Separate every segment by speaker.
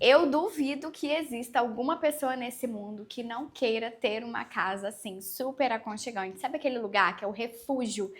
Speaker 1: Eu duvido que exista alguma pessoa nesse mundo que não queira ter uma casa assim, super aconchegante. Sabe aquele lugar que é o refúgio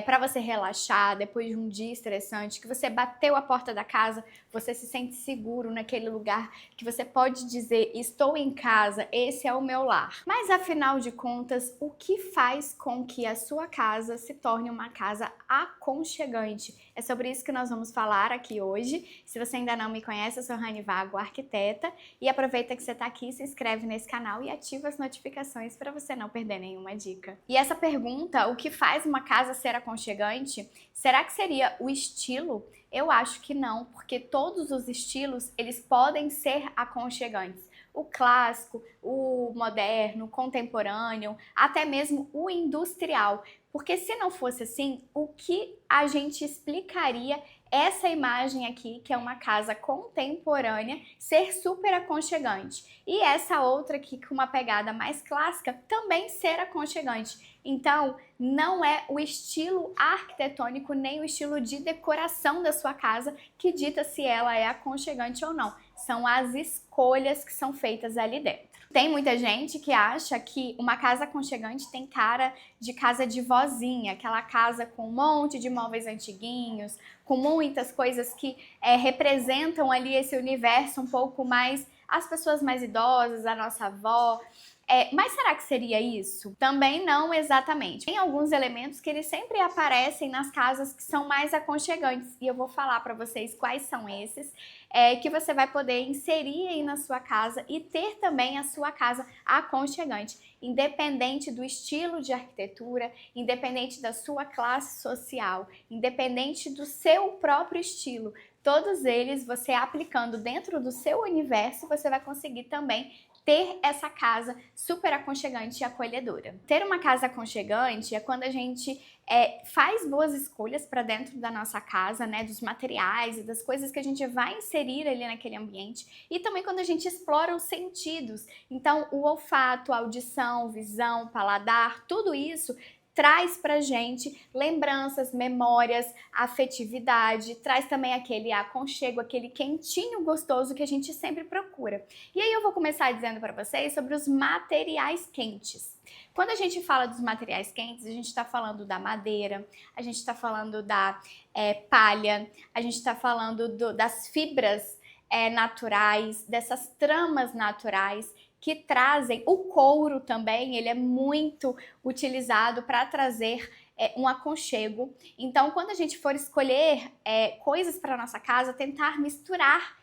Speaker 1: para você relaxar depois de um dia estressante, que você bateu a porta da casa, você se sente seguro naquele lugar, que você pode dizer, estou em casa, esse é o meu lar. Mas afinal de contas, o que faz com que a sua casa se torne uma casa aconchegante? É sobre isso que nós vamos falar aqui hoje. Se você ainda não me conhece, eu sou Rani Vago, arquiteta, e aproveita que você está aqui, se inscreve nesse canal e ativa as notificações para você não perder nenhuma dica. E essa pergunta, o que faz uma casa ser aconchegante? Será que seria o estilo? Eu acho que não, porque todos os estilos, eles podem ser aconchegantes. O clássico, o moderno, o contemporâneo, até mesmo o industrial. Porque se não fosse assim, o que a gente explicaria essa imagem aqui, que é uma casa contemporânea, ser super aconchegante? E essa outra aqui, com uma pegada mais clássica, também ser aconchegante. Então, não é o estilo arquitetônico nem o estilo de decoração da sua casa que dita se ela é aconchegante ou não. São as escolhas que são feitas ali dentro. Tem muita gente que acha que uma casa aconchegante tem cara de casa de vozinha, aquela casa com um monte de móveis antiguinhos, com muitas coisas que representam ali esse universo um pouco mais as pessoas mais idosas, a nossa avó. Mas será que seria isso? Também não exatamente. Tem alguns elementos que eles sempre aparecem nas casas que são mais aconchegantes e eu vou falar para vocês quais são esses, que você vai poder inserir aí na sua casa e ter também a sua casa aconchegante, independente do estilo de arquitetura, independente da sua classe social, independente do seu próprio estilo. Todos eles, você aplicando dentro do seu universo, você vai conseguir também ter essa casa super aconchegante e acolhedora. Ter uma casa aconchegante é quando a gente faz boas escolhas para dentro da nossa casa, né, dos materiais e das coisas que a gente vai inserir ali naquele ambiente, e também quando a gente explora os sentidos. Então, o olfato, a audição, visão, paladar, tudo isso traz pra gente lembranças, memórias, afetividade, traz também aquele aconchego, aquele quentinho gostoso que a gente sempre procura. E aí eu vou começar dizendo para vocês sobre os materiais quentes. Quando a gente fala dos materiais quentes, a gente está falando da madeira, a gente está falando da palha, a gente está falando das fibras naturais, dessas tramas naturais que trazem o couro também, ele é muito utilizado para trazer um aconchego. Então, quando a gente for escolher coisas para nossa casa, tentar misturar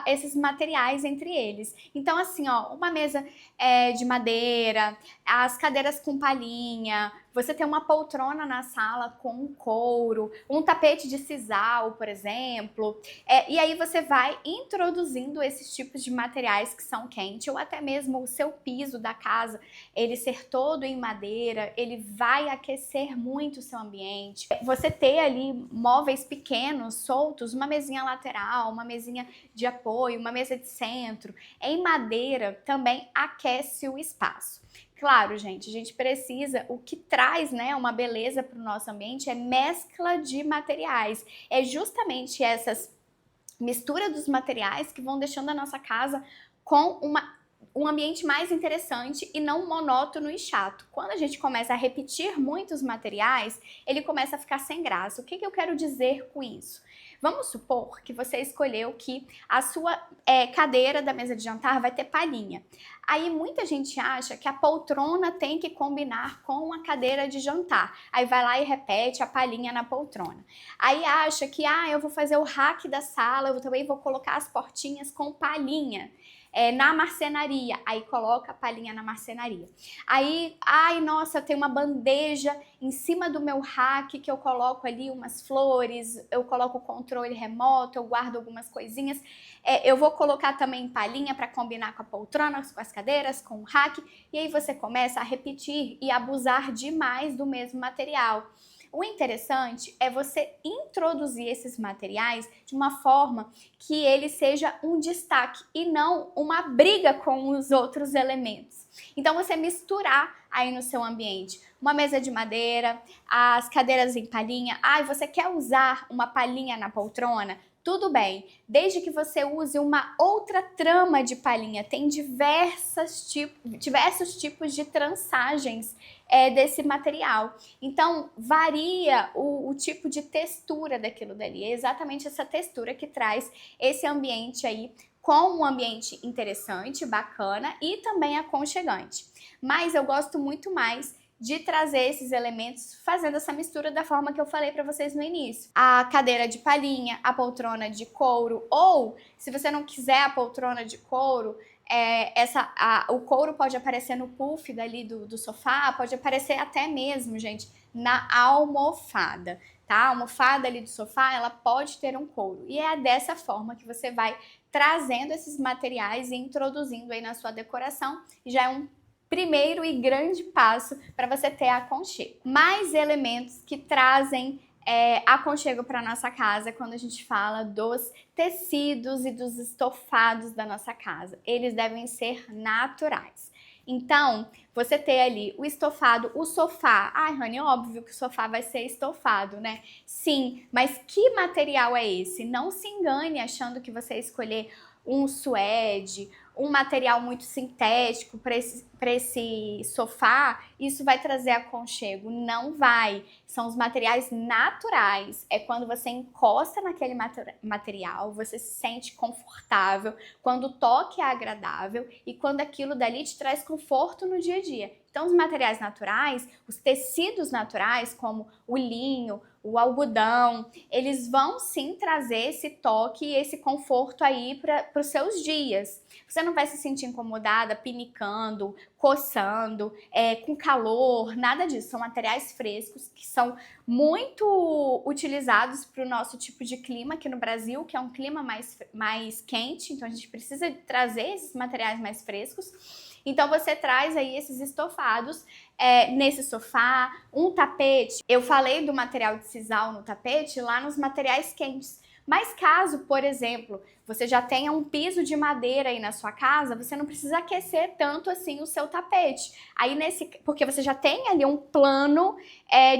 Speaker 1: esses materiais entre eles. Então, assim, ó, uma mesa de madeira, as cadeiras com palhinha, você tem uma poltrona na sala com couro, um tapete de sisal, por exemplo, e aí você vai introduzindo esses tipos de materiais que são quentes, ou até mesmo o seu piso da casa, ele ser todo em madeira, ele vai aquecer muito o seu ambiente. Você ter ali móveis pequenos, soltos, uma mesinha lateral, uma mesinha de apoio, uma mesa de centro, em madeira também aquece o espaço. Claro, gente, a gente precisa, o que traz, né, uma beleza para o nosso ambiente é mescla de materiais. É justamente essas mistura dos materiais que vão deixando a nossa casa com um ambiente mais interessante e não monótono e chato. Quando a gente começa a repetir muitos materiais, ele começa a ficar sem graça. O que eu quero dizer com isso? Vamos supor que você escolheu que a sua cadeira da mesa de jantar vai ter palhinha. Aí muita gente acha que a poltrona tem que combinar com a cadeira de jantar. Aí vai lá e repete a palhinha na poltrona. Aí acha que eu vou fazer o rack da sala, eu também vou colocar as portinhas com palhinha. Na marcenaria, aí coloca a palhinha na marcenaria. Aí, nossa, tem uma bandeja em cima do meu rack que eu coloco ali umas flores, eu coloco o controle remoto, eu guardo algumas coisinhas. Eu vou colocar também palhinha para combinar com a poltrona, com as cadeiras, com o rack, e aí você começa a repetir e abusar demais do mesmo material. O interessante é você introduzir esses materiais de uma forma que ele seja um destaque e não uma briga com os outros elementos. Então você misturar aí no seu ambiente uma mesa de madeira, as cadeiras em palhinha. Você quer usar uma palhinha na poltrona? tudo bem, desde que você use uma outra trama de palhinha. Tem diversos tipos de trançagens desse material. Então, varia o tipo de textura daquilo dali. É exatamente essa textura que traz esse ambiente aí com um ambiente interessante, bacana e também aconchegante. Mas eu gosto muito mais de trazer esses elementos fazendo essa mistura da forma que eu falei para vocês no início. A cadeira de palhinha, a poltrona de couro, ou se você não quiser a poltrona de couro, o couro pode aparecer no puff dali do sofá, pode aparecer até mesmo, gente, na almofada, tá? A almofada ali do sofá, ela pode ter um couro. E é dessa forma que você vai trazendo esses materiais e introduzindo aí na sua decoração. Já é um primeiro e grande passo para você ter aconchego. Mais elementos que trazem aconchego para nossa casa quando a gente fala dos tecidos e dos estofados da nossa casa. Eles devem ser naturais. Então, você ter ali o estofado, o sofá. Ai, Rani, óbvio que o sofá vai ser estofado, né? Sim, mas que material é esse? Não se engane achando que você escolher um suede, um material muito sintético para esse sofá, isso vai trazer aconchego. Não vai. São os materiais naturais. É quando você encosta naquele material, você se sente confortável, quando o toque é agradável e quando aquilo dali te traz conforto no dia a dia. Então, os materiais naturais, os tecidos naturais, como o linho, o algodão, eles vão sim trazer esse toque e esse conforto aí para os seus dias. Você não vai se sentir incomodada, pinicando, coçando, com calor, nada disso. São materiais frescos que são muito utilizados para o nosso tipo de clima aqui no Brasil, que é um clima mais quente, então a gente precisa trazer esses materiais mais frescos. Então você traz aí esses estofados nesse sofá, um tapete. Eu falei do material de sisal no tapete lá nos materiais quentes. Mas caso, por exemplo, você já tenha um piso de madeira aí na sua casa, você não precisa aquecer tanto assim o seu tapete. Aí porque você já tem ali um plano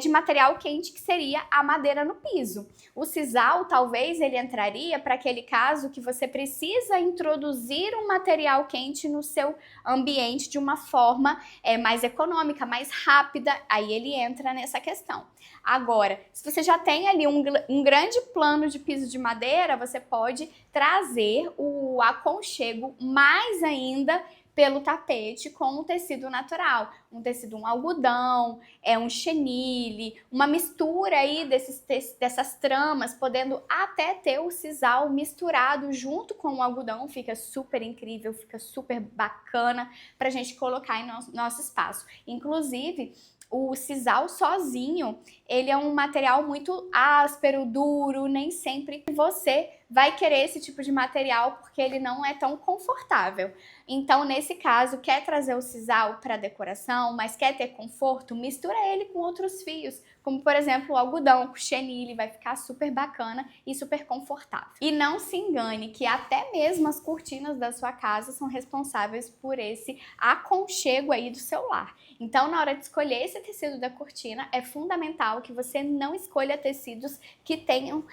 Speaker 1: de material quente que seria a madeira no piso. O sisal, talvez, ele entraria para aquele caso que você precisa introduzir um material quente no seu ambiente de uma forma mais econômica, mais rápida. Aí ele entra nessa questão. Agora, se você já tem ali um grande plano de piso de madeira, você pode trazer o aconchego mais ainda pelo tapete com um tecido natural, um algodão, um chenille, uma mistura aí dessas tramas, podendo até ter o sisal misturado junto com o algodão, fica super incrível, fica super bacana pra gente colocar em nosso espaço. Inclusive, o sisal sozinho, ele é um material muito áspero, duro, nem sempre você vai querer esse tipo de material porque ele não é tão confortável. Então, nesse caso, quer trazer o sisal para decoração, mas quer ter conforto, mistura ele com outros fios, como por exemplo o algodão, o chenille, vai ficar super bacana e super confortável. E não se engane que até mesmo as cortinas da sua casa são responsáveis por esse aconchego aí do seu lar. Então, na hora de escolher esse tecido da cortina, é fundamental que você não escolha tecidos que tenham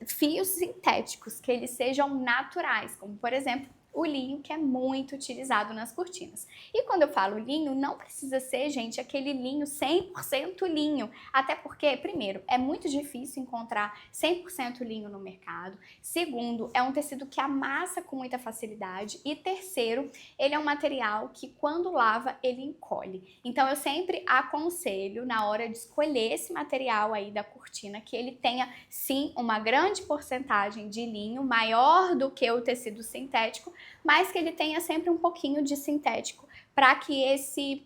Speaker 1: fios sintéticos, que eles sejam naturais, como por exemplo o linho, que é muito utilizado nas cortinas. E quando eu falo linho, não precisa ser, gente, aquele linho 100% linho, até porque, primeiro, é muito difícil encontrar 100% linho no mercado. Segundo, é um tecido que amassa com muita facilidade. E terceiro, ele é um material que quando lava, ele encolhe. Então eu sempre aconselho, na hora de escolher esse material aí da cortina, que ele tenha sim uma grande porcentagem de linho, maior do que o tecido sintético, mas que ele tenha sempre um pouquinho de sintético para que esse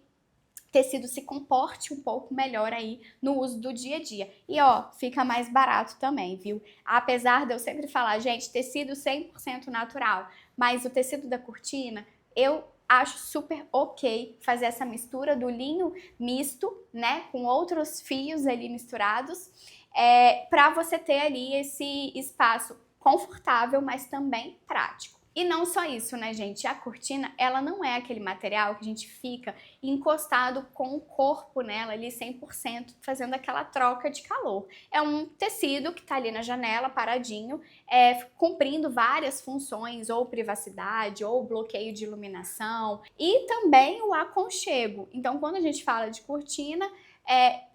Speaker 1: tecido se comporte um pouco melhor aí no uso do dia a dia. E ó, fica mais barato também, viu? Apesar de eu sempre falar, gente, tecido 100% natural, mas o tecido da cortina, eu acho super ok fazer essa mistura do linho misto, né, com outros fios ali misturados, para você ter ali esse espaço confortável, mas também prático. E não só isso, né, gente? A cortina, ela não é aquele material que a gente fica encostado com o corpo nela ali 100%, fazendo aquela troca de calor. É um tecido que tá ali na janela, paradinho, cumprindo várias funções, ou privacidade, ou bloqueio de iluminação, e também o aconchego. Então, quando a gente fala de cortina,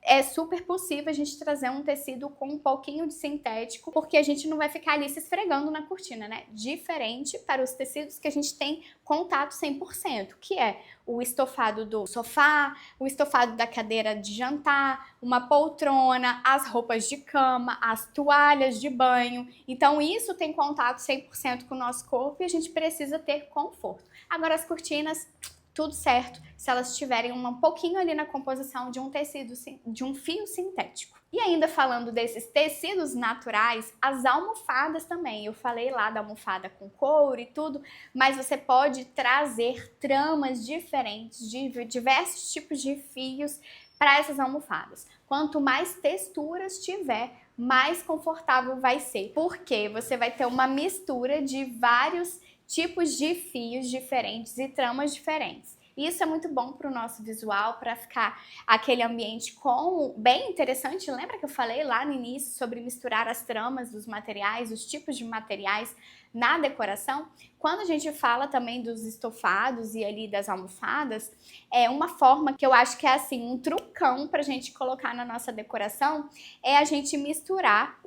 Speaker 1: é super possível a gente trazer um tecido com um pouquinho de sintético, porque a gente não vai ficar ali se esfregando na cortina, né? Diferente para os tecidos que a gente tem contato 100%, que é o estofado do sofá, o estofado da cadeira de jantar, uma poltrona, as roupas de cama, as toalhas de banho. Então isso tem contato 100% com o nosso corpo e a gente precisa ter conforto. Agora as cortinas, tudo certo, se elas estiverem um pouquinho ali na composição de um tecido, de um fio sintético. E ainda falando desses tecidos naturais, as almofadas também. Eu falei lá da almofada com couro e tudo, mas você pode trazer tramas diferentes, de diversos tipos de fios para essas almofadas. Quanto mais texturas tiver, mais confortável vai ser, porque você vai ter uma mistura de vários tipos de fios diferentes e tramas diferentes. Isso é muito bom para o nosso visual, para ficar aquele ambiente bem interessante. Lembra que eu falei lá no início sobre misturar as tramas dos materiais, os tipos de materiais na decoração? Quando a gente fala também dos estofados e ali das almofadas, é uma forma que eu acho que é assim, um trucão para a gente colocar na nossa decoração, é a gente misturar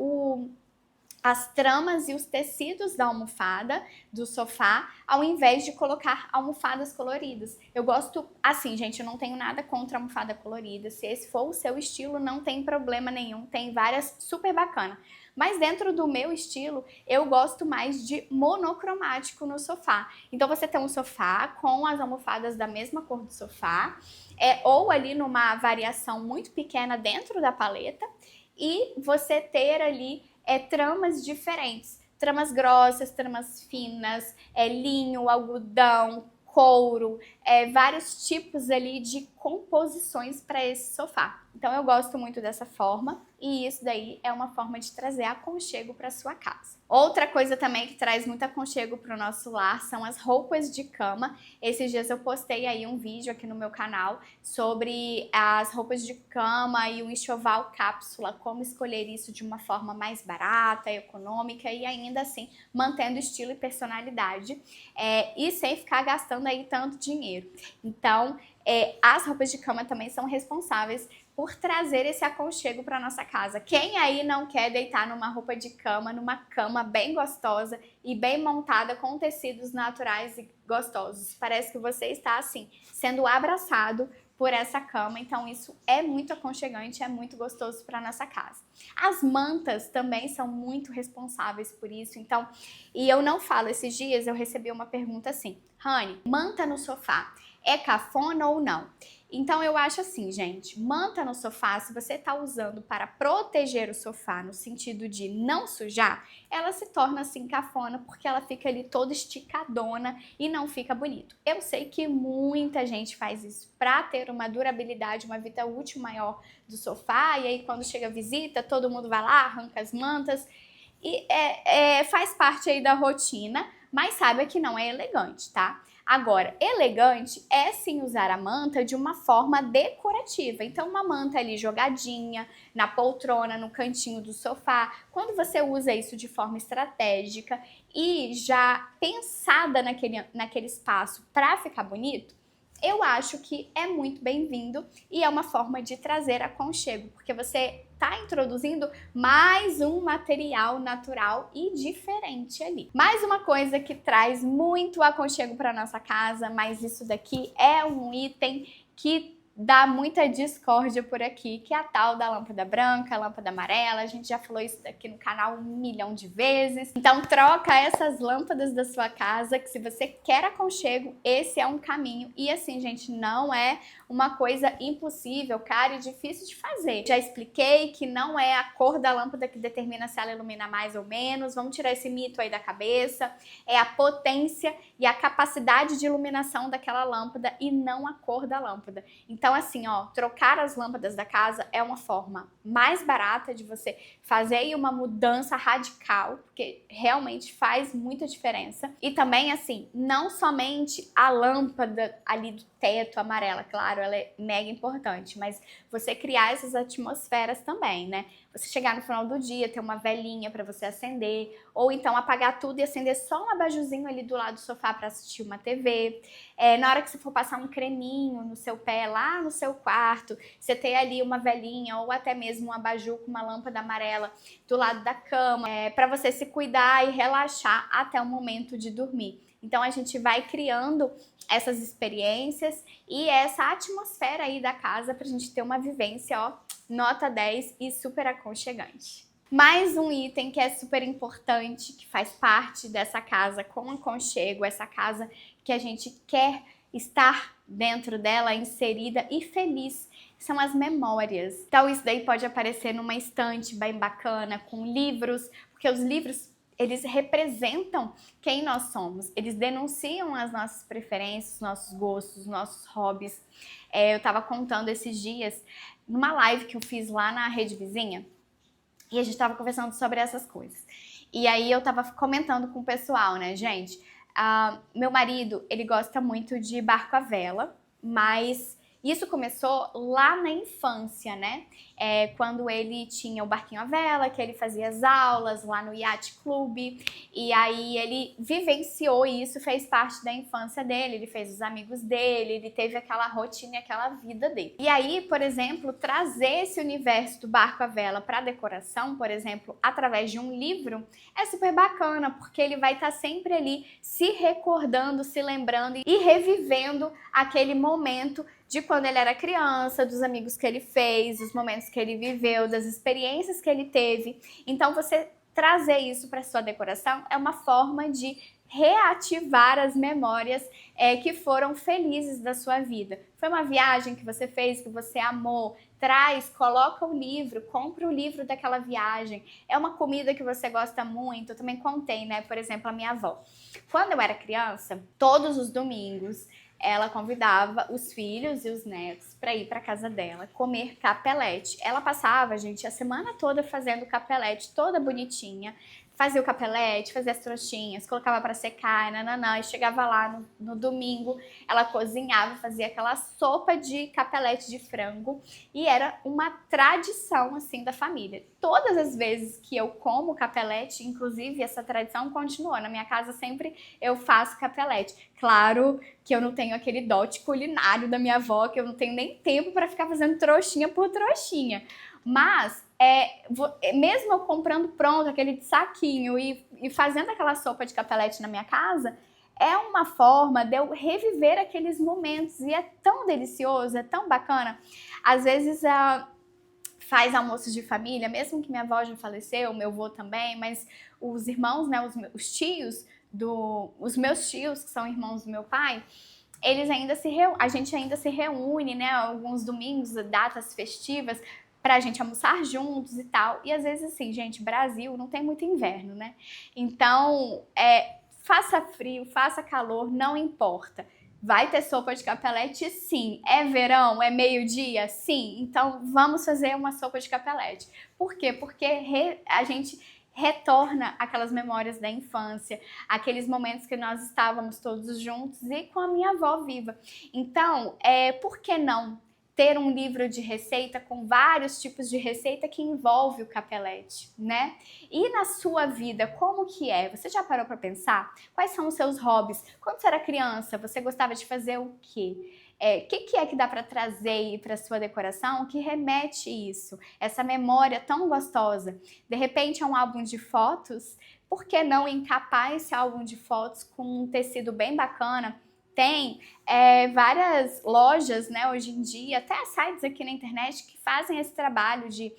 Speaker 1: as tramas e os tecidos da almofada, do sofá, ao invés de colocar almofadas coloridas. Eu gosto, assim, gente, eu não tenho nada contra almofada colorida. Se esse for o seu estilo, não tem problema nenhum. Tem várias super bacana. Mas dentro do meu estilo, eu gosto mais de monocromático no sofá. Então você tem um sofá com as almofadas da mesma cor do sofá, ou ali numa variação muito pequena dentro da paleta, e você ter ali tramas diferentes, tramas grossas, tramas finas, linho, algodão, couro, vários tipos ali de composições para esse sofá. Então eu gosto muito dessa forma e isso daí é uma forma de trazer aconchego para sua casa. Outra coisa também que traz muito aconchego para o nosso lar são as roupas de cama. Esses dias eu postei aí um vídeo aqui no meu canal sobre as roupas de cama e o enxoval cápsula, como escolher isso de uma forma mais barata, econômica e ainda assim mantendo estilo e personalidade, e sem ficar gastando aí tanto dinheiro. Então, as roupas de cama também são responsáveis por trazer esse aconchego para nossa casa. Quem aí não quer deitar numa roupa de cama, numa cama bem gostosa e bem montada com tecidos naturais e gostosos? Parece que você está assim, sendo abraçado por essa cama, então isso é muito aconchegante, é muito gostoso para nossa casa. As mantas também são muito responsáveis por isso, então, e eu não falo, esses dias eu recebi uma pergunta assim: Rani, manta no sofá é cafona ou não? Então eu acho assim, gente, manta no sofá, se você tá usando para proteger o sofá no sentido de não sujar, ela se torna assim cafona porque ela fica ali toda esticadona e não fica bonito. Eu sei que muita gente faz isso para ter uma durabilidade, uma vida útil maior do sofá, e aí quando chega a visita, todo mundo vai lá, arranca as mantas e faz parte aí da rotina, mas saiba que não é elegante, tá? Agora, elegante é sim usar a manta de uma forma decorativa. Então, uma manta ali jogadinha, na poltrona, no cantinho do sofá. Quando você usa isso de forma estratégica e já pensada naquele espaço para ficar bonito, eu acho que é muito bem-vindo e é uma forma de trazer aconchego, porque você está introduzindo mais um material natural e diferente ali. Mais uma coisa que traz muito aconchego para nossa casa, mas isso daqui é um item que dá muita discórdia por aqui, que é a tal da lâmpada branca, lâmpada amarela. A gente já falou isso daqui no canal 1 milhão de vezes. Então troca essas lâmpadas da sua casa, que se você quer aconchego, esse é um caminho. E assim, gente, não é uma coisa impossível, cara, e difícil de fazer. Já expliquei que não é a cor da lâmpada que determina se ela ilumina mais ou menos. Vamos tirar esse mito aí da cabeça. É a potência e a capacidade de iluminação daquela lâmpada e não a cor da lâmpada. Então, Então, assim, ó, trocar as lâmpadas da casa é uma forma mais barata de você fazer aí uma mudança radical, porque realmente faz muita diferença. E também, assim, não somente a lâmpada ali do teto amarela, claro, ela é mega importante, mas você criar essas atmosferas também, né? Você chegar no final do dia, ter uma velinha para você acender, ou então apagar tudo e acender só um abajurzinho ali do lado do sofá para assistir uma TV. Na hora que você for passar um creminho no seu pé, lá no seu quarto, você ter ali uma velinha ou até mesmo um abajur com uma lâmpada amarela do lado da cama, para você se cuidar e relaxar até o momento de dormir. Então a gente vai criando essas experiências e essa atmosfera aí da casa pra gente ter uma vivência, ó, nota 10 e super aconchegante. Mais um item que é super importante, que faz parte dessa casa com aconchego, essa casa que a gente quer estar dentro dela, inserida e feliz, são as memórias. Então isso daí pode aparecer numa estante bem bacana, com livros, porque os livros, eles representam quem nós somos, eles denunciam as nossas preferências, nossos gostos, nossos hobbies. Eu tava contando esses dias, numa live que eu fiz lá na Rede Vizinha, e a gente tava conversando sobre essas coisas. E aí eu tava comentando com o pessoal, né, gente, meu marido, ele gosta muito de barco à vela, mas isso começou lá na infância, né? Quando ele tinha o barquinho à vela, que ele fazia as aulas lá no Yacht Club, e aí ele vivenciou isso, fez parte da infância dele, ele fez os amigos dele, ele teve aquela rotina, aquela vida dele. E aí, por exemplo, trazer esse universo do barco à vela para decoração, por exemplo, através de um livro, é super bacana, porque ele vai estar sempre ali se recordando, se lembrando e revivendo aquele momento de quando ele era criança, dos amigos que ele fez, dos momentos que ele viveu, das experiências que ele teve. Então, você trazer isso para sua decoração é uma forma de reativar as memórias que foram felizes da sua vida. Foi uma viagem que você fez, que você amou, traz, coloca o livro, compra o livro daquela viagem. É uma comida que você gosta muito, eu também contei, né? Por exemplo, a minha avó. Quando eu era criança, todos os domingos, ela convidava os filhos e os netos para ir para casa dela comer capelete. Ela passava, gente, a semana toda fazendo capelete, toda bonitinha. Fazia o capelete, fazia as trouxinhas, colocava para secar, nananã, e chegava lá no domingo, ela cozinhava, fazia aquela sopa de capelete de frango e era uma tradição, assim, da família. Todas as vezes que eu como capelete, inclusive, essa tradição continuou. Na minha casa sempre eu faço capelete. Claro que eu não tenho aquele dote culinário da minha avó, que eu não tenho nem tempo para ficar fazendo trouxinha por trouxinha. Mas, mesmo eu comprando pronto, aquele de saquinho e fazendo aquela sopa de capelete na minha casa, é uma forma de eu reviver aqueles momentos. E é tão delicioso, é tão bacana. Às vezes, faz almoços de família, mesmo que minha avó já faleceu, meu avô também, mas os irmãos, né, os tios, os meus tios, que são irmãos do meu pai, eles ainda a gente ainda se reúne, né, alguns domingos, datas festivas, pra gente almoçar juntos e tal. E às vezes, assim, gente, Brasil não tem muito inverno, né? Então, faça frio, faça calor, não importa. Vai ter sopa de capelete? Sim. É verão? É meio-dia? Sim. Então, vamos fazer uma sopa de capelete. Por quê? Porque a gente retorna aquelas memórias da infância, aqueles momentos que nós estávamos todos juntos e com a minha avó viva. Então, por que não ter um livro de receita com vários tipos de receita que envolve o capelete, né? E na sua vida, como que é? Você já parou para pensar? Quais são os seus hobbies? Quando você era criança, você gostava de fazer o quê? O que é que dá para trazer para sua decoração que remete isso? Essa memória tão gostosa. De repente é um álbum de fotos, por que não encapar esse álbum de fotos com um tecido bem bacana? Tem várias lojas, né, hoje em dia, até sites aqui na internet que fazem esse trabalho de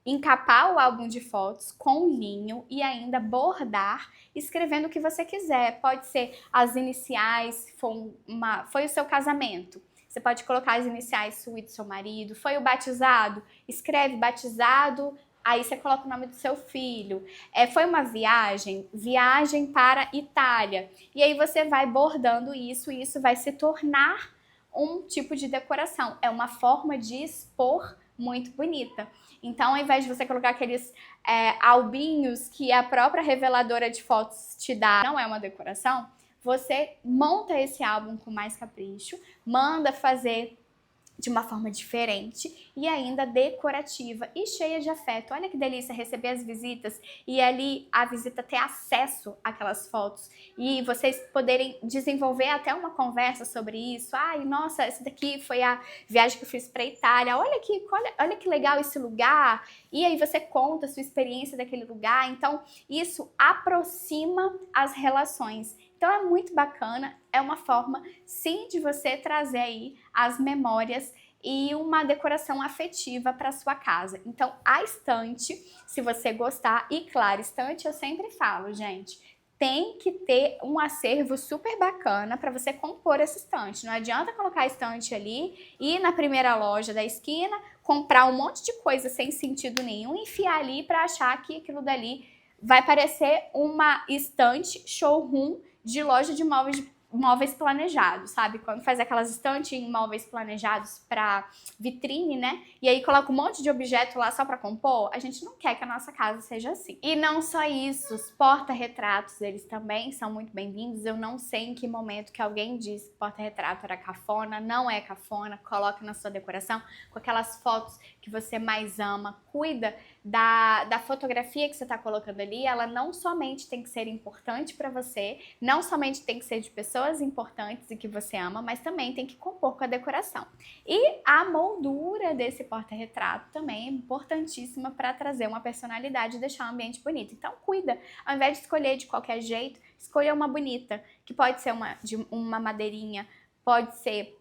Speaker 1: encapar o álbum de fotos com linho e ainda bordar, escrevendo o que você quiser. Pode ser as iniciais, foi o seu casamento. Você pode colocar as iniciais sua e do seu marido. Foi o batizado? Escreve batizado, aí você coloca o nome do seu filho. Foi uma viagem para Itália. E aí você vai bordando isso e isso vai se tornar um tipo de decoração, é uma forma de expor muito bonita. Então, ao invés de você colocar aqueles albinhos que a própria reveladora de fotos te dá, não é uma decoração, você monta esse álbum com mais capricho, manda fazer de uma forma diferente e ainda decorativa e cheia de afeto. Olha que delícia receber as visitas e ali a visita ter acesso àquelas fotos e vocês poderem desenvolver até uma conversa sobre isso. Ai, nossa, essa daqui foi a viagem que eu fiz para Itália. Olha que legal esse lugar. E aí você conta a sua experiência daquele lugar. Então, isso aproxima as relações. Então é muito bacana, é uma forma sim de você trazer aí as memórias e uma decoração afetiva para sua casa. Então a estante, se você gostar, e claro, estante eu sempre falo, gente, tem que ter um acervo super bacana para você compor essa estante. Não adianta colocar a estante ali e ir na primeira loja da esquina, comprar um monte de coisa sem sentido nenhum, enfiar ali para achar que aquilo dali vai parecer uma estante showroom de loja de móveis planejados, sabe? Quando faz aquelas estantes em móveis planejados para vitrine, né? E aí coloca um monte de objeto lá só para compor, a gente não quer que a nossa casa seja assim. E não só isso, os porta-retratos, eles também são muito bem-vindos. Eu não sei em que momento que alguém disse que porta-retrato era cafona, não é cafona, coloque na sua decoração com aquelas fotos que você mais ama, cuida da fotografia que você está colocando ali, ela não somente tem que ser importante para você, não somente tem que ser de pessoas importantes e que você ama, mas também tem que compor com a decoração. E a moldura desse porta-retrato também é importantíssima para trazer uma personalidade e deixar o ambiente bonito. Então cuida, ao invés de escolher de qualquer jeito, escolha uma bonita, que pode ser de uma madeirinha, pode ser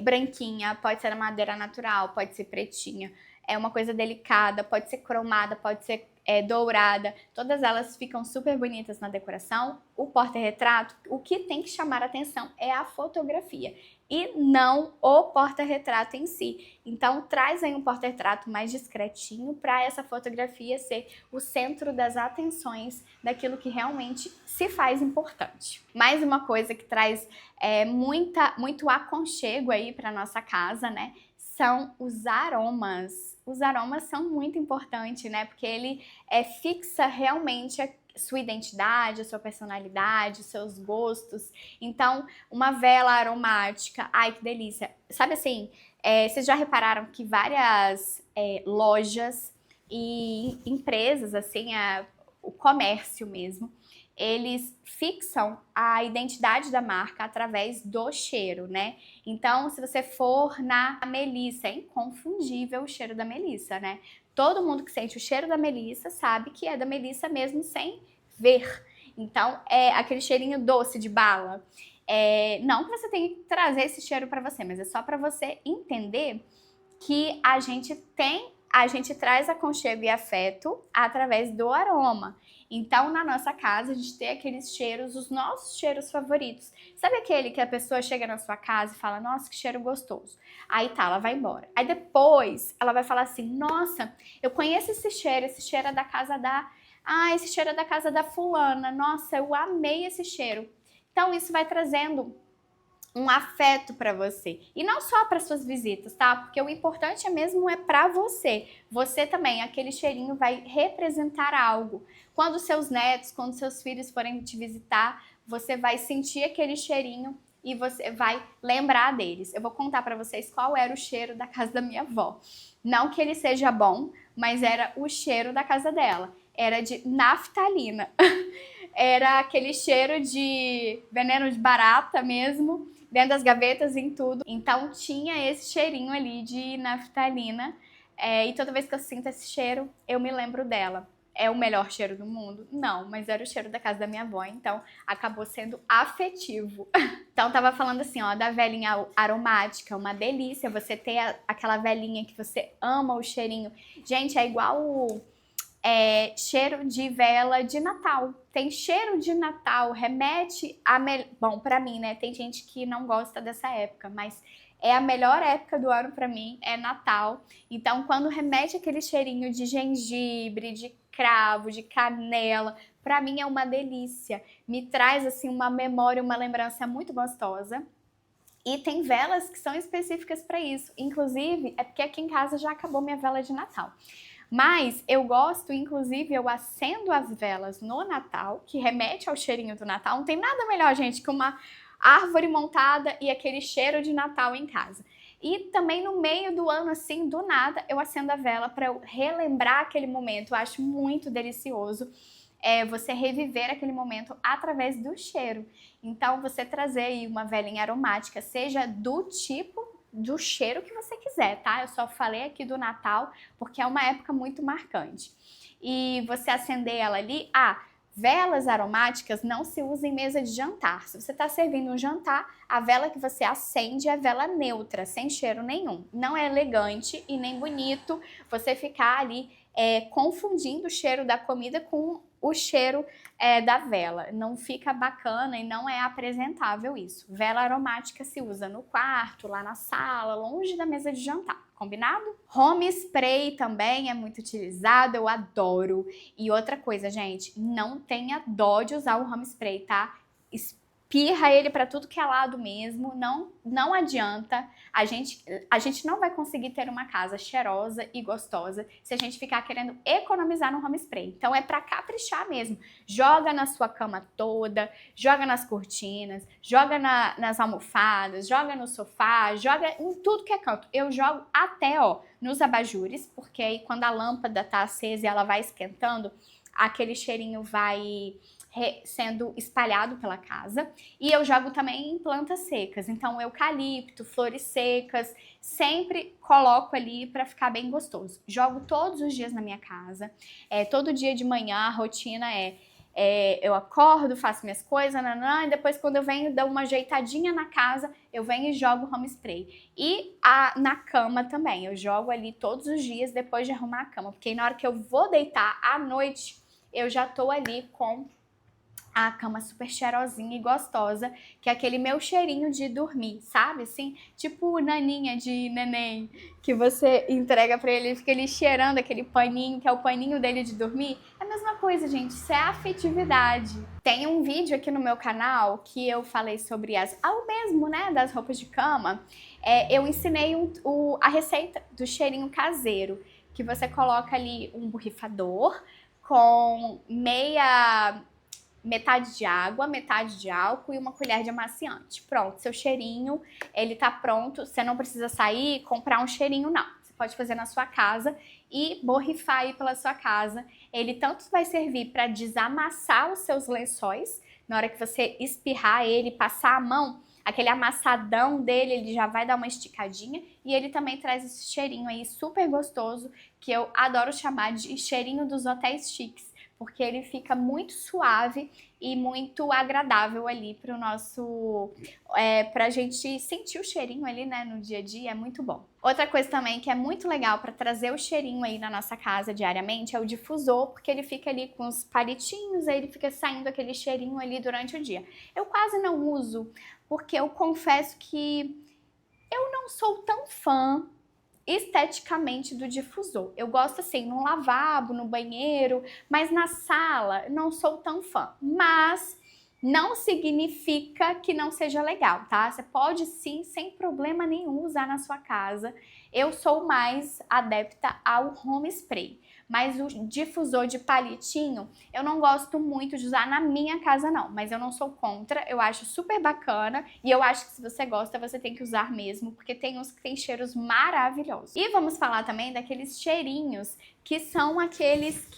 Speaker 1: branquinha, pode ser madeira natural, pode ser pretinha. É uma coisa delicada, pode ser cromada, pode ser dourada. Todas elas ficam super bonitas na decoração. O porta-retrato, o que tem que chamar a atenção é a fotografia e não o porta-retrato em si. Então traz aí um porta-retrato mais discretinho para essa fotografia ser o centro das atenções daquilo que realmente se faz importante. Mais uma coisa que traz muito aconchego aí para nossa casa, né? São os aromas. Os aromas são muito importantes, né? Porque ele fixa realmente a sua identidade, a sua personalidade, os seus gostos. Então, uma vela aromática, ai que delícia. Sabe assim, vocês já repararam que várias lojas e empresas, assim, o comércio mesmo, eles fixam a identidade da marca através do cheiro, né? Então, se você for na Melissa, é inconfundível o cheiro da Melissa, né? Todo mundo que sente o cheiro da Melissa sabe que é da Melissa mesmo sem ver. Então, é aquele cheirinho doce de bala. Não que você tenha que trazer esse cheiro para você, mas é só para você entender que a gente traz aconchego e afeto através do aroma. Então, na nossa casa, a gente tem aqueles cheiros, os nossos cheiros favoritos. Sabe aquele que a pessoa chega na sua casa e fala, nossa, que cheiro gostoso. Aí tá, ela vai embora. Aí depois, ela vai falar assim, nossa, eu conheço esse cheiro é da casa da... Ah, esse cheiro é da casa da fulana. Nossa, eu amei esse cheiro. Então, isso vai trazendo um afeto para você. E não só para suas visitas, tá? Porque o importante mesmo é para você. Você também, aquele cheirinho vai representar algo. Quando seus netos, quando seus filhos forem te visitar, você vai sentir aquele cheirinho e você vai lembrar deles. Eu vou contar para vocês qual era o cheiro da casa da minha avó. Não que ele seja bom, mas era o cheiro da casa dela. Era de naftalina. Era aquele cheiro de veneno de barata mesmo, dentro das gavetas, em tudo. Então tinha esse cheirinho ali de naftalina. E toda vez que eu sinto esse cheiro, eu me lembro dela. É o melhor cheiro do mundo? Não, mas era o cheiro da casa da minha avó, então acabou sendo afetivo. Então tava falando assim, ó, da velinha aromática, uma delícia você ter aquela velinha que você ama o cheirinho. Gente, é igual cheiro de vela de Natal. Tem cheiro de Natal, remete a... Bom, pra mim, né? Tem gente que não gosta dessa época, mas é a melhor época do ano pra mim, é Natal. Então, quando remete aquele cheirinho de gengibre, de cravo, de canela, pra mim é uma delícia. Me traz, assim, uma memória, uma lembrança muito gostosa. E tem velas que são específicas para isso. Inclusive, é porque aqui em casa já acabou minha vela de Natal. Mas eu gosto, inclusive, eu acendo as velas no Natal, que remete ao cheirinho do Natal. Não tem nada melhor, gente, que uma árvore montada e aquele cheiro de Natal em casa. E também no meio do ano, assim, do nada, eu acendo a vela para eu relembrar aquele momento. Eu acho muito delicioso você reviver aquele momento através do cheiro. Então, você trazer aí uma velinha aromática, seja do tipo do cheiro que você quiser, tá? Eu só falei aqui do Natal porque é uma época muito marcante. E você acender ela ali, velas aromáticas não se usam em mesa de jantar. Se você está servindo um jantar, a vela que você acende é vela neutra, sem cheiro nenhum. Não é elegante e nem bonito você ficar ali confundindo o cheiro da comida com o cheiro da vela. Não fica bacana e não é apresentável isso. Vela aromática se usa no quarto, lá na sala, longe da mesa de jantar. Combinado? Home spray também é muito utilizado, eu adoro. E outra coisa, gente, não tenha dó de usar o home spray, tá? Espirra ele para tudo que é lado mesmo, não adianta. A gente não vai conseguir ter uma casa cheirosa e gostosa se a gente ficar querendo economizar no home spray. Então é para caprichar mesmo. Joga na sua cama toda, joga nas cortinas, joga nas almofadas, joga no sofá, joga em tudo que é canto. Eu jogo até, nos abajures, porque aí quando a lâmpada tá acesa e ela vai esquentando, aquele cheirinho vai sendo espalhado pela casa. E eu jogo também em plantas secas, então eucalipto, flores secas, sempre coloco ali para ficar bem gostoso. Jogo todos os dias na minha casa, todo dia de manhã a rotina eu acordo, faço minhas coisas, e depois quando eu venho, dou uma ajeitadinha na casa, eu venho e jogo home spray. E na cama também, eu jogo ali todos os dias depois de arrumar a cama, porque na hora que eu vou deitar à noite, eu já tô ali com a cama super cheirosinha e gostosa, que é aquele meu cheirinho de dormir, sabe? Assim, tipo naninha de neném, que você entrega pra ele, fica ele cheirando aquele paninho, que é o paninho dele de dormir. É a mesma coisa, gente, isso é afetividade. Tem um vídeo aqui no meu canal que eu falei sobre o mesmo, né, das roupas de cama. Eu ensinei a receita do cheirinho caseiro, que você coloca ali um borrifador com metade de água, metade de álcool e uma colher de amaciante. Pronto, seu cheirinho, ele tá pronto. Você não precisa sair e comprar um cheirinho, não. Você pode fazer na sua casa e borrifar aí pela sua casa. Ele tanto vai servir para desamassar os seus lençóis, na hora que você espirrar ele, passar a mão, aquele amassadão dele, ele já vai dar uma esticadinha. E ele também traz esse cheirinho aí super gostoso, que eu adoro chamar de cheirinho dos hotéis chiques, porque ele fica muito suave e muito agradável ali pro nosso, pra gente sentir o cheirinho ali, né, no dia a dia, é muito bom. Outra coisa também que é muito legal para trazer o cheirinho aí na nossa casa diariamente é o difusor, porque ele fica ali com os palitinhos, aí ele fica saindo aquele cheirinho ali durante o dia. Eu quase não uso, porque eu confesso que eu não sou tão fã esteticamente do difusor. Eu gosto assim, no lavabo, no banheiro, mas na sala não sou tão fã. Mas não significa que não seja legal, tá? Você pode sim, sem problema nenhum, usar na sua casa. Eu sou mais adepta ao home spray, mas o difusor de palitinho eu não gosto muito de usar na minha casa não, mas eu não sou contra, eu acho super bacana e eu acho que se você gosta você tem que usar mesmo, porque tem uns que tem cheiros maravilhosos. E vamos falar também daqueles cheirinhos que são aqueles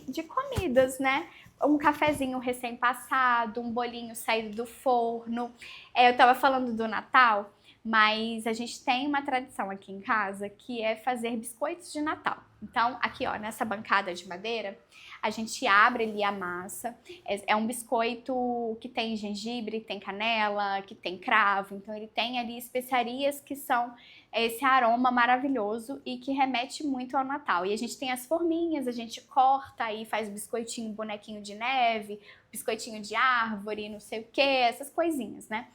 Speaker 1: de comidas, né? Um cafezinho recém-passado, um bolinho saído do forno. Eu tava falando do Natal, mas a gente tem uma tradição aqui em casa que é fazer biscoitos de Natal. Então, aqui ó, nessa bancada de madeira, a gente abre ali a massa. É um biscoito que tem gengibre, tem canela, que tem cravo. Então, ele tem ali especiarias que são esse aroma maravilhoso e que remete muito ao Natal. E a gente tem as forminhas, a gente corta aí, faz biscoitinho, bonequinho de neve, biscoitinho de árvore, não sei o que, essas coisinhas, né?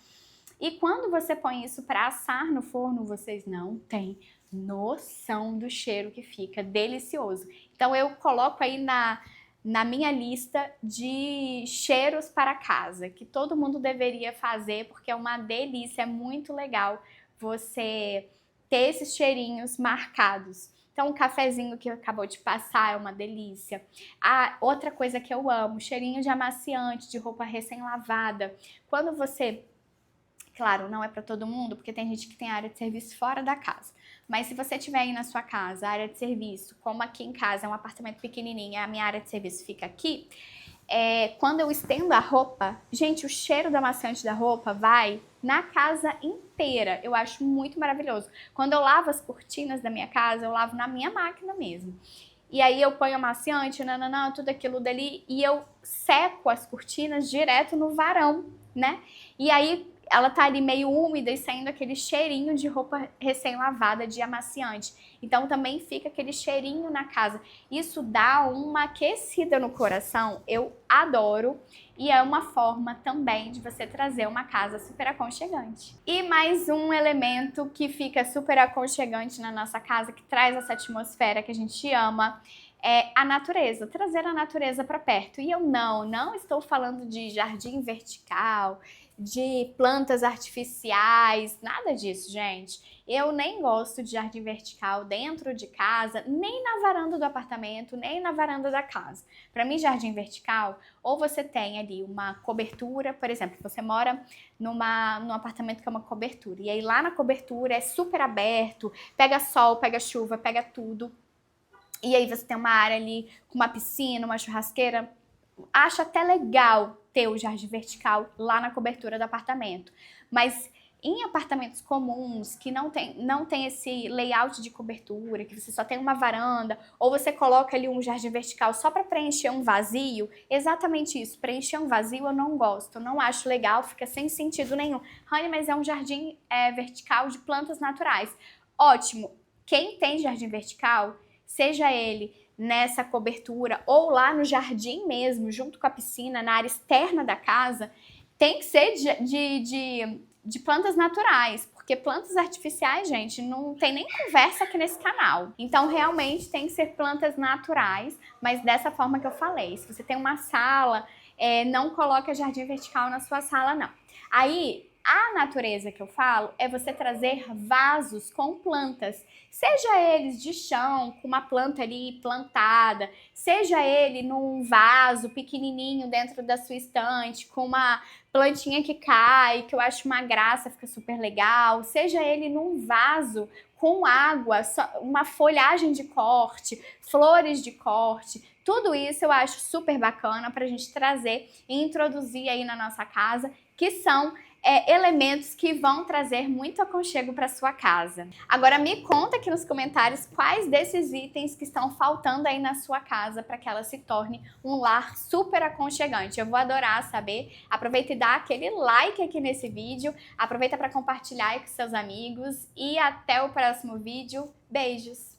Speaker 1: E quando você põe isso para assar no forno, vocês não têm noção do cheiro que fica, delicioso. Então eu coloco aí na minha lista de cheiros para casa, que todo mundo deveria fazer, porque é uma delícia, é muito legal você ter esses cheirinhos marcados. Então, o cafezinho que acabou de passar é uma delícia. Outra coisa que eu amo, cheirinho de amaciante, de roupa recém-lavada. Quando você... Claro, não é para todo mundo, porque tem gente que tem área de serviço fora da casa. Mas se você tiver aí na sua casa, área de serviço, como aqui em casa é um apartamento pequenininho, a minha área de serviço fica aqui, quando eu estendo a roupa, gente, o cheiro do amaciante da roupa vai na casa inteira. Eu acho muito maravilhoso. Quando eu lavo as cortinas da minha casa, eu lavo na minha máquina mesmo. E aí eu ponho amaciante, nananã, tudo aquilo dali, e eu seco as cortinas direto no varão, né? E aí ela tá ali meio úmida e saindo aquele cheirinho de roupa recém-lavada, de amaciante. Então também fica aquele cheirinho na casa. Isso dá uma aquecida no coração, eu adoro. E é uma forma também de você trazer uma casa super aconchegante. E mais um elemento que fica super aconchegante na nossa casa, que traz essa atmosfera que a gente ama, é a natureza, trazer a natureza para perto. E eu não estou falando de jardim vertical, de plantas artificiais, nada disso, gente. Eu nem gosto de jardim vertical dentro de casa, nem na varanda do apartamento, nem na varanda da casa. Para mim, jardim vertical, ou você tem ali uma cobertura, por exemplo, você mora num apartamento que é uma cobertura, e aí lá na cobertura é super aberto, pega sol, pega chuva, pega tudo. E aí você tem uma área ali com uma piscina, uma churrasqueira. Acho até legal ter o jardim vertical lá na cobertura do apartamento. Mas em apartamentos comuns, que não tem esse layout de cobertura, que você só tem uma varanda, ou você coloca ali um jardim vertical só para preencher um vazio, exatamente isso, preencher um vazio eu não gosto, eu não acho legal, fica sem sentido nenhum. Rani, mas é um jardim vertical de plantas naturais. Ótimo, quem tem jardim vertical, seja ele nessa cobertura ou lá no jardim mesmo, junto com a piscina, na área externa da casa, tem que ser de plantas naturais, porque plantas artificiais, gente, não tem nem conversa aqui nesse canal. Então, realmente tem que ser plantas naturais, mas dessa forma que eu falei. Se você tem uma sala, não coloque jardim vertical na sua sala, não. Aí, a natureza que eu falo é você trazer vasos com plantas, seja eles de chão, com uma planta ali plantada, seja ele num vaso pequenininho dentro da sua estante, com uma plantinha que cai, que eu acho uma graça, fica super legal, seja ele num vaso com água, uma folhagem de corte, flores de corte, tudo isso eu acho super bacana pra gente trazer e introduzir aí na nossa casa, que são elementos que vão trazer muito aconchego para sua casa. Agora me conta aqui nos comentários quais desses itens que estão faltando aí na sua casa para que ela se torne um lar super aconchegante. Eu vou adorar saber. Aproveita e dá aquele like aqui nesse vídeo, aproveita para compartilhar aí com seus amigos e até o próximo vídeo. Beijos!